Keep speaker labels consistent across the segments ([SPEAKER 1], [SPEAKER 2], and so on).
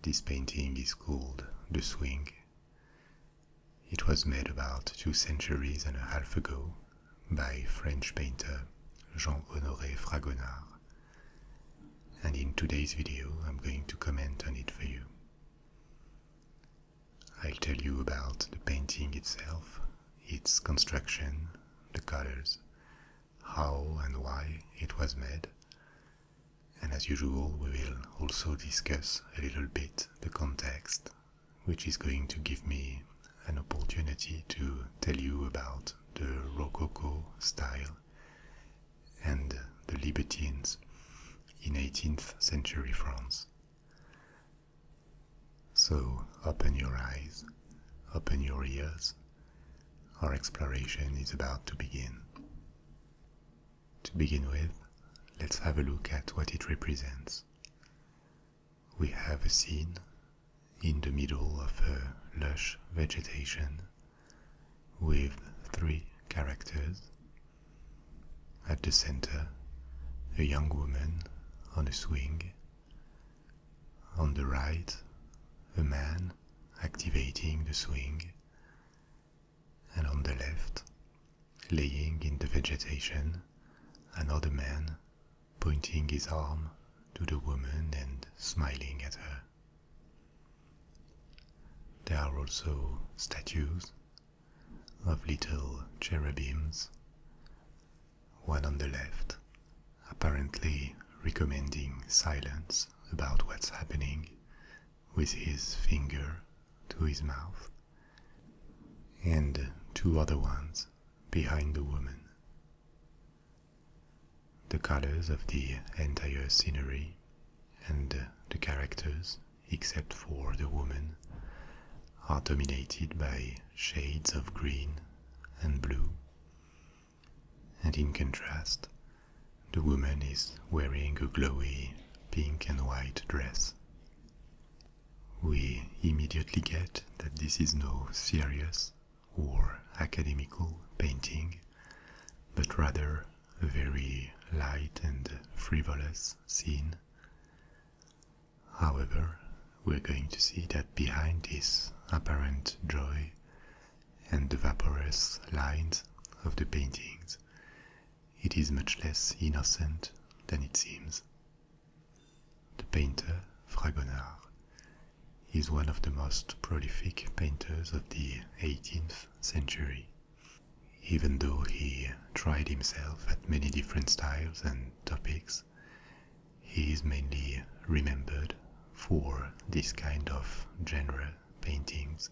[SPEAKER 1] this painting is called The Swing. It was made about 2 centuries and a half ago by French painter Jean-Honoré Fragonard. And in today's video I'm going to comment on it for you. I'll tell you about the painting itself, its construction, the colors, how and why it was made, and as usual we will also discuss a little bit the context, which is going to give me an opportunity to tell you about the Rococo style and the libertines in 18th century France. So open your eyes, open your ears, our exploration is about to begin. To begin with, let's have a look at what it represents. We have a scene in the middle of a lush vegetation with 3 characters. At the center, a young woman on a swing. On the right, a man activating the swing, and on the left, laying in the vegetation, another man pointing his arm to the woman and smiling at her. There are also statues of little cherubims, one on the left, apparently recommending silence about what's happening, with his finger to his mouth, and 2 other ones behind the woman. The colors of the entire scenery and the characters, except for the woman, are dominated by shades of green and blue, and in contrast, the woman is wearing a glowy pink and white dress. We immediately get that this is no serious or academical painting, but rather a very light and frivolous scene. However, we're going to see that behind this apparent joy and the vaporous lines of the paintings, it is much less innocent than it seems. The painter, Fragonard, is one of the most prolific painters of the 18th century. Even though he tried himself at many different styles and topics, he is mainly remembered for this kind of genre paintings,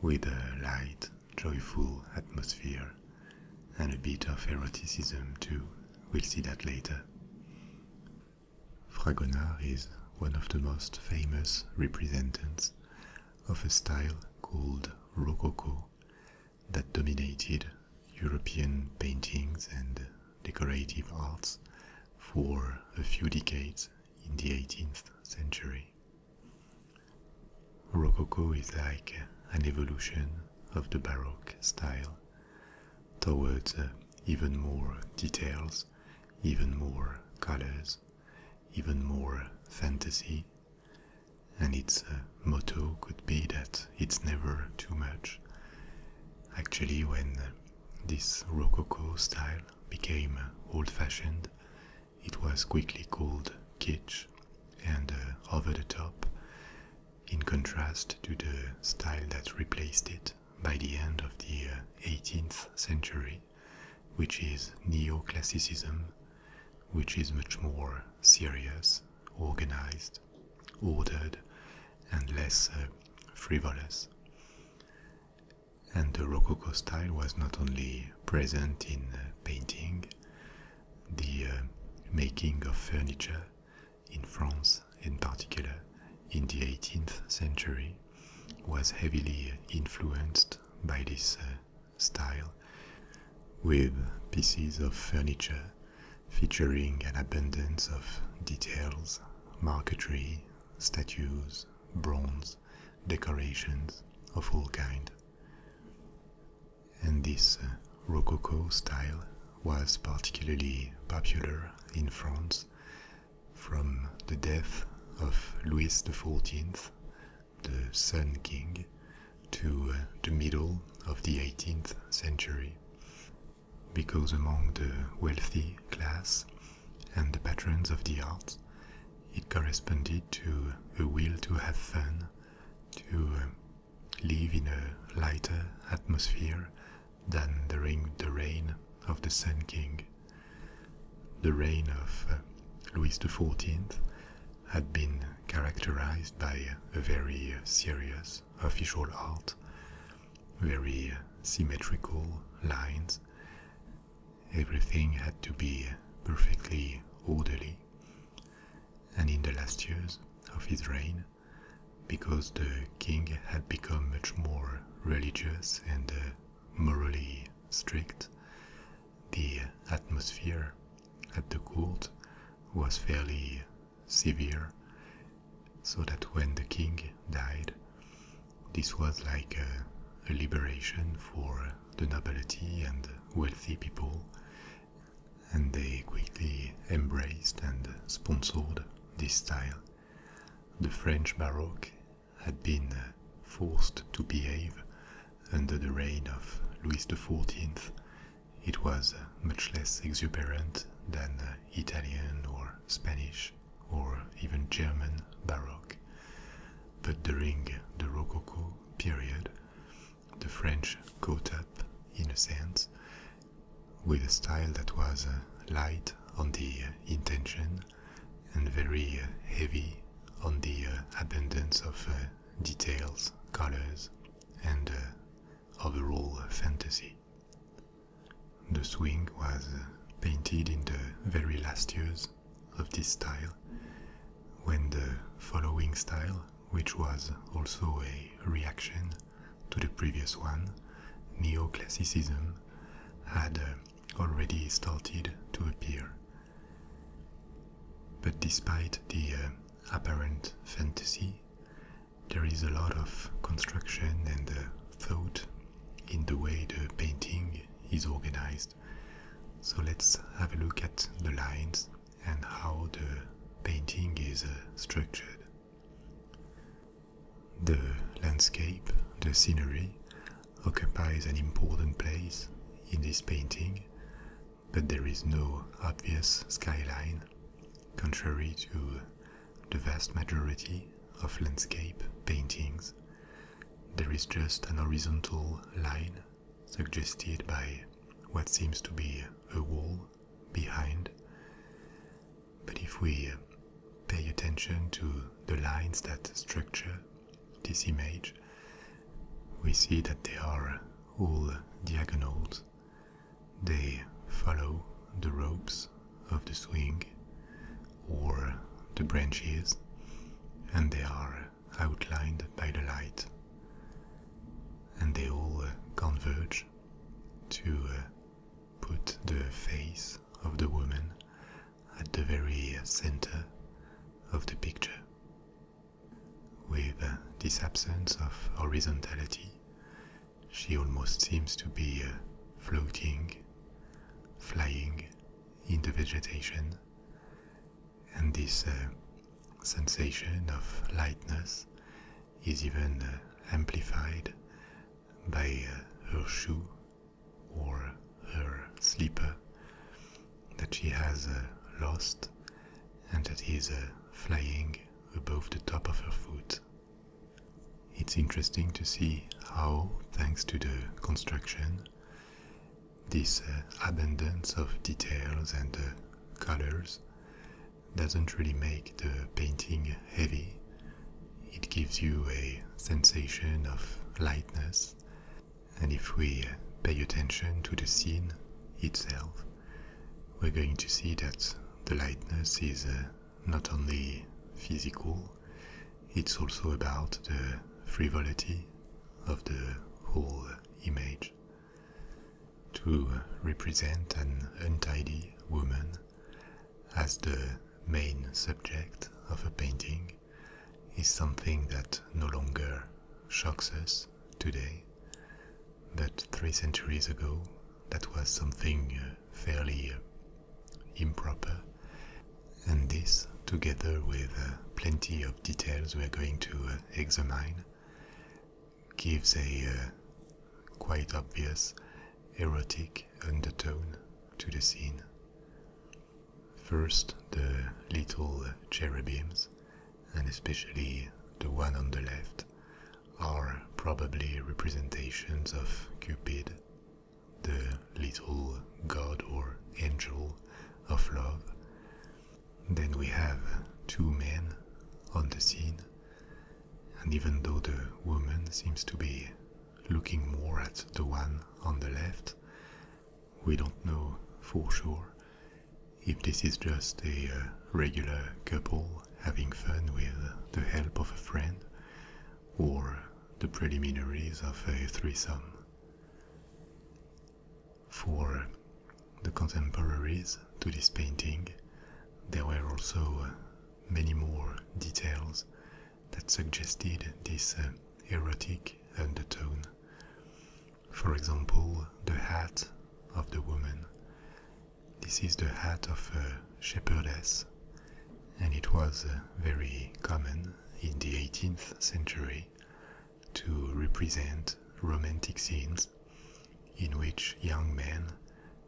[SPEAKER 1] with a light, joyful atmosphere and a bit of eroticism too. We'll see that later. Fragonard is one of the most famous representatives of a style called Rococo that dominated European paintings and decorative arts for a few decades in the 18th century. Rococo is like an evolution of the Baroque style towards even more details, even more colors, even more fantasy, and its motto could be that it's never too much. Actually, when this Rococo style became old-fashioned, it was quickly called kitsch and over the top, in contrast to the style that replaced it by the end of the 18th century, which is neoclassicism, which is much more serious, organized, ordered, and less frivolous. And the Rococo style was not only present in painting, the making of furniture in France in particular in the 18th century was heavily influenced by this style, with pieces of furniture featuring an abundance of details, marquetry, statues, bronze, decorations of all kinds. And this Rococo style was particularly popular in France from the death of Louis XIV, the Sun King, to the middle of the 18th century, because among the wealthy class and the patrons of the arts, it corresponded to a will to have fun, to live in a lighter atmosphere than during the reign of the Sun King. The reign of Louis XIV had been characterized by a very serious official art, very symmetrical lines. Everything had to be perfectly orderly. And in the last years of his reign, because the king had become much more religious and morally strict, the atmosphere at the court was fairly severe, so that when the king died, this was like a liberation for the nobility and wealthy people, and they quickly embraced and sponsored this style. The French Baroque had been forced to behave under the reign of Louis XIV. It was much less exuberant than Italian or Spanish or even German Baroque. But during the Rococo period, the French caught up, in a sense, with a style that was light on the intention and very heavy on the abundance of details, colors, and overall fantasy. The swing was painted in the very last years of this style, when the following style, which was also a reaction to the previous one, neoclassicism, had already started to appear. But despite the apparent fantasy, there is a lot of construction and thought in the way the painting is organized. So let's have a look at the lines and how the painting is structured. The landscape, the scenery, occupies an important place in this painting, but there is no obvious skyline, contrary to the vast majority of landscape paintings. There is just an horizontal line suggested by what seems to be a wall behind. But if we pay attention to the lines that structure this image, we see that they are all diagonals. They follow the ropes of the swing or the branches, and they are outlined by the light, and they all converge to put the face of the woman at the very center of the picture. With this absence of horizontality, she almost seems to be floating, flying in the vegetation, and this sensation of lightness is even amplified by her shoe or her slipper that she has lost and that is flying above the top of her foot. It's interesting to see how, thanks to the construction, this abundance of details and colors doesn't really make the painting heavy. It gives you a sensation of lightness, and if we pay attention to the scene itself, we're going to see that the lightness is not only physical, it's also about the frivolity of the whole image. To represent an untidy woman as the main subject of a painting is something that no longer shocks us today, but 3 centuries ago that was something fairly improper, and this, together with plenty of details we're going to examine, gives a quite obvious erotic undertone to the scene. First, the little cherubims, and especially the one on the left, are probably representations of Cupid, the little god or angel of love. Then we have two men on the scene, and even though the woman seems to be looking more at the one on the left, we don't know for sure if this is just a regular couple having fun with the help of a friend, or the preliminaries of a threesome. For the contemporaries to this painting, there were also many more details that suggested this erotic undertone. For example, the hat of the woman. This is the hat of a shepherdess, and it was very common in the 18th century to represent romantic scenes in which young men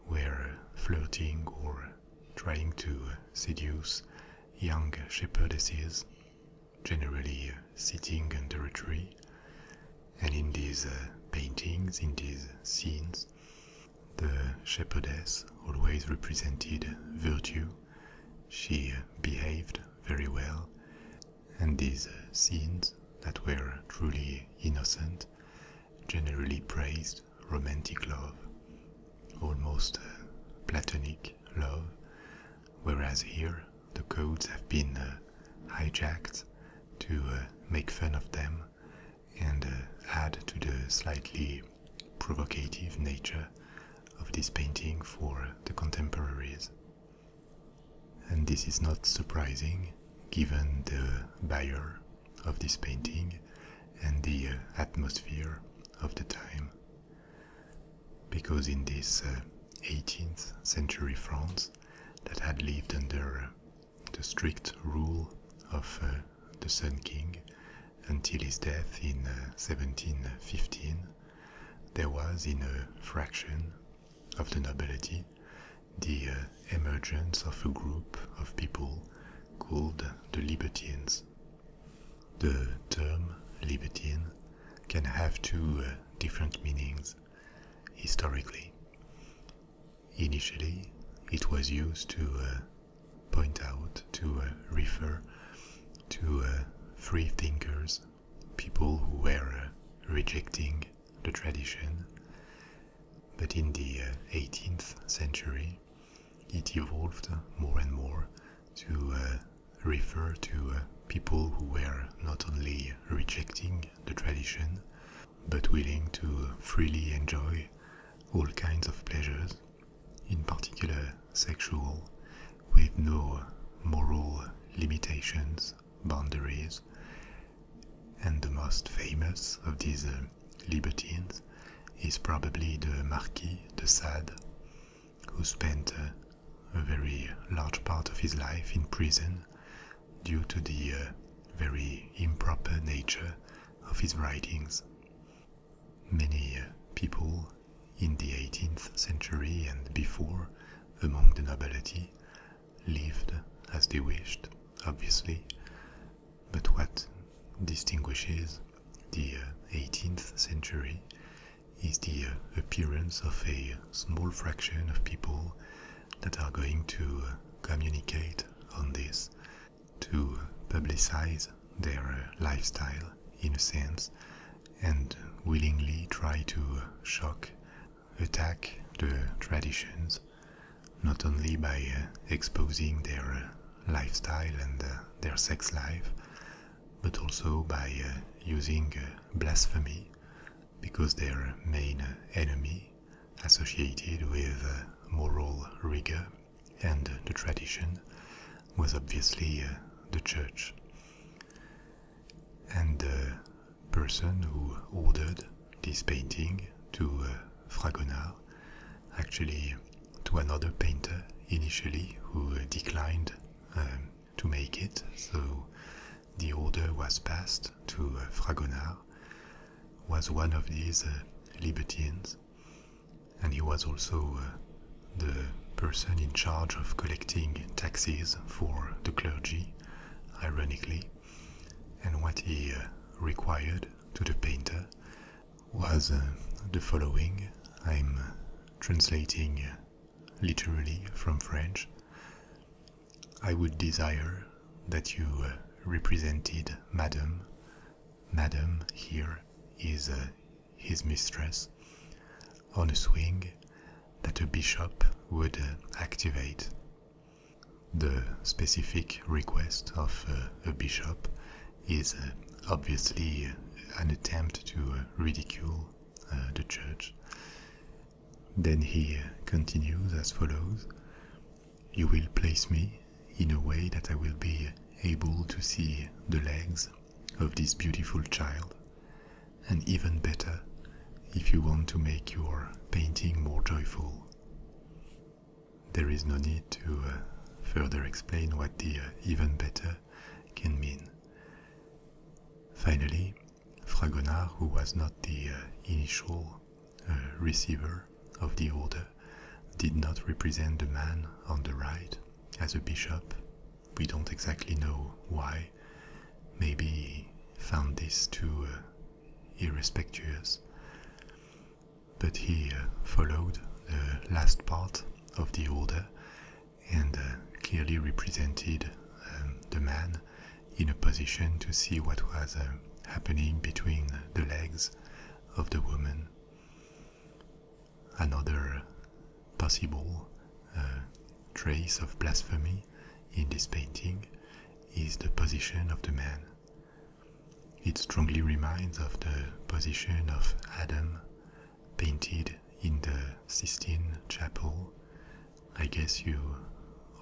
[SPEAKER 1] were flirting or trying to seduce young shepherdesses, generally sitting under a tree. And in these paintings, in these scenes, the shepherdess always represented virtue. She behaved very well, and these scenes that were truly innocent generally praised romantic love, almost platonic love, whereas here the codes have been hijacked to make fun of them and add to the slightly provocative nature of this painting for the contemporaries. And this is not surprising given the buyer of this painting and the atmosphere of the time, because in this 18th century France that had lived under the strict rule of the Sun King until his death in 1715, there was in a fraction of the nobility the emergence of a group of people called the libertines. The term libertine can have two different meanings historically. Initially, it was used to point out, to refer to free thinkers, people who were rejecting the tradition. But in the 18th century, it evolved more and more to refer to people who were not only rejecting the tradition, but willing to freely enjoy all kinds of pleasures, in particular sexual, with no moral limitations, boundaries. And the most famous of these libertines is probably the Marquis de Sade, who spent a very large part of his life in prison due to the very improper nature of his writings. Many people in the 18th century and before, among the nobility, lived as they wished, obviously, but what distinguishes the 18th century is the appearance of a small fraction of people that are going to communicate on this, to publicize their lifestyle in a sense, and willingly try to shock, attack the traditions, not only by exposing their lifestyle and their sex life, but also by using blasphemy, because their main enemy associated with moral rigor and the tradition was obviously the church. And the person who ordered this painting to Fragonard, actually to another painter initially who declined to make it, so the order was passed to Fragonard, was one of these libertines, and he was also the person in charge of collecting taxes for the clergy, ironically, and what he required to the painter was the following. I'm translating literally from French. I would desire that you represented Madame. Madame here is his mistress, on a swing that a bishop would activate. The specific request of a bishop is obviously an attempt to ridicule the church. Then he continues as follows: "You will place me in a way that I will be able to see the legs of this beautiful child, and even better if you want to make your painting more joyful." There is no need to further explain what the even better can mean. Finally, Fragonard, who was not the initial receiver of the order, did not represent the man on the right as a bishop. We don't exactly know why. Maybe he found this too irrespectuous. But he followed the last part of the order and clearly represented the man in a position to see what was happening between the legs of the woman. Another possible trace of blasphemy in this painting is the position of the man. It strongly reminds of the position of Adam painted in the Sistine Chapel. I guess you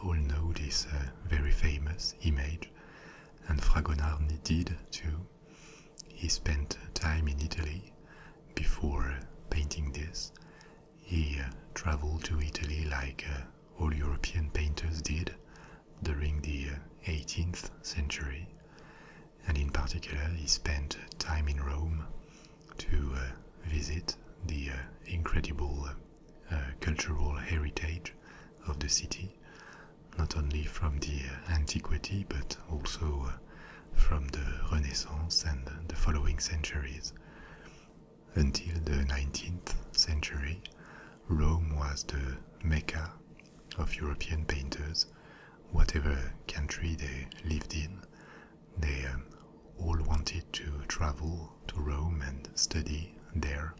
[SPEAKER 1] all know this very famous image, and Fragonard did too. He spent time in Italy before painting this. He traveled to Italy like all European painters did during the 18th century, and in particular he spent time in Rome to visit the incredible cultural heritage of the city, not only from the antiquity but also from the Renaissance and the following centuries. Until the 19th century, Rome was the Mecca of European painters. Whatever country they lived in, they all wanted to travel to Rome and study there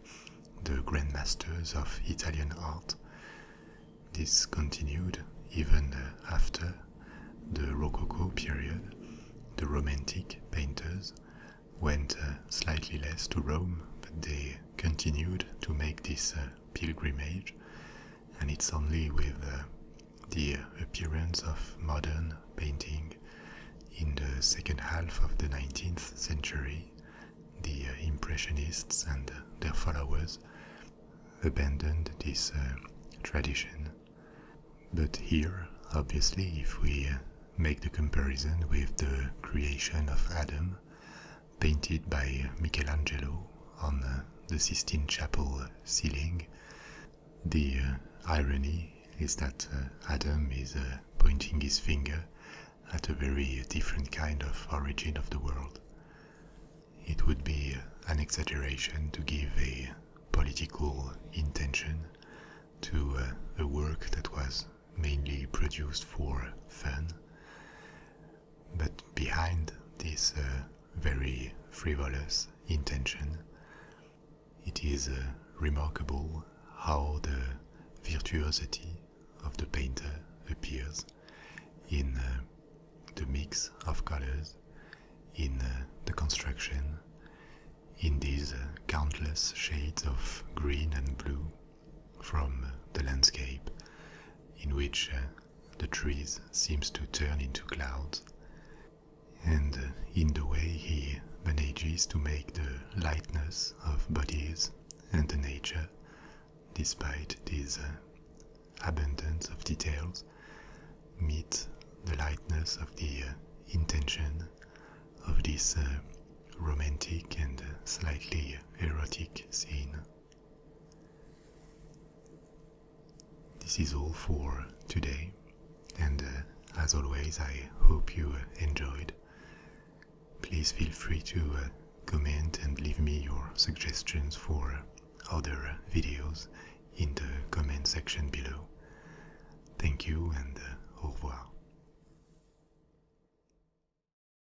[SPEAKER 1] the grandmasters of Italian art. This continued even after the Rococo period. The Romantic painters went slightly less to Rome, but they continued to make this pilgrimage, and it's only with the appearance of modern painting in the second half of the 19th century, the Impressionists and their followers abandoned this tradition. But here, obviously, if we make the comparison with the creation of Adam, painted by Michelangelo on the Sistine Chapel ceiling, the irony is that Adam is pointing his finger at a very different kind of origin of the world. It would be an exaggeration to give a political intention to a work that was mainly produced for fun. But behind this very frivolous intention, it is remarkable how the virtuosity of the painter appears in the mix of colors, in the construction, in these countless shades of green and blue from the landscape, in which the trees seems to turn into clouds, and in the way he manages to make the lightness of bodies and the nature, despite this abundance of details, meet the lightness of the intention of this romantic and slightly erotic scene. This is all for today, and as always, I hope you enjoyed. Please feel free to comment and leave me your suggestions for other videos in the comment section below. Thank you, and